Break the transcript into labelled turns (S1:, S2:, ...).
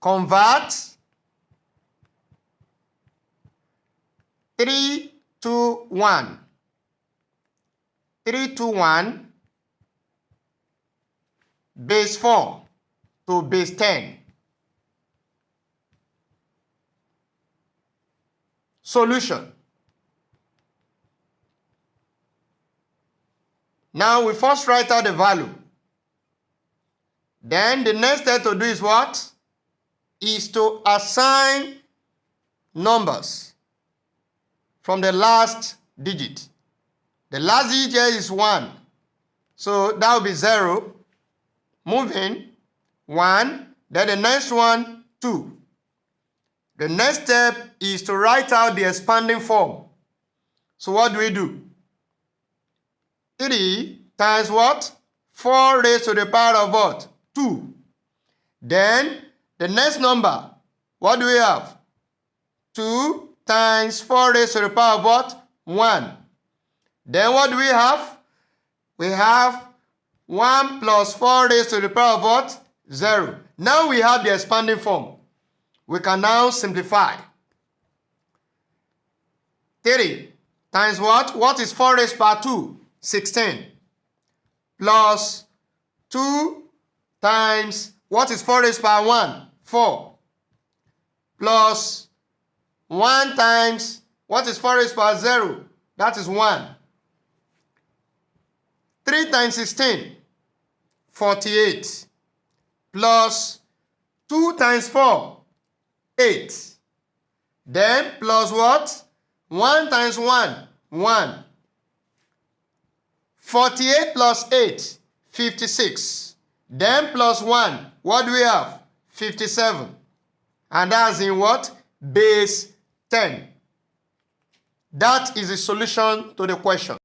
S1: Convert 3 to 1. 3 to 1, base 4 to base 10. Solution. Now we first write out the value. Then the next step to do is what? Is to assign numbers from the last digit. The last digit here is 1. So that will be 0. Moving 1. Then the next one, 2. The next step is to write out the expanding form. So what do? 3 times what? 4 raised to the power of what? 2. Then the next number, what do we have? 2 times 4 raised to the power of what? 1. Then what do we have? We have 1 plus 4 raised to the power of what? 0. Now we have the expanding form. We can now simplify. 3 times what? What is 4 raised by 2? 16. Plus 2 times what is 4 raised by 1? 4. Plus 1 times what is 4 raised by 0? That is 1. 3 times 16, 48. Plus 2 times 4, 8. Then plus what? 1 times 1, 1. 48 plus 8, 56. Then plus 1, what do we have? 57. And that's in what? Base 10. That is the solution to the question.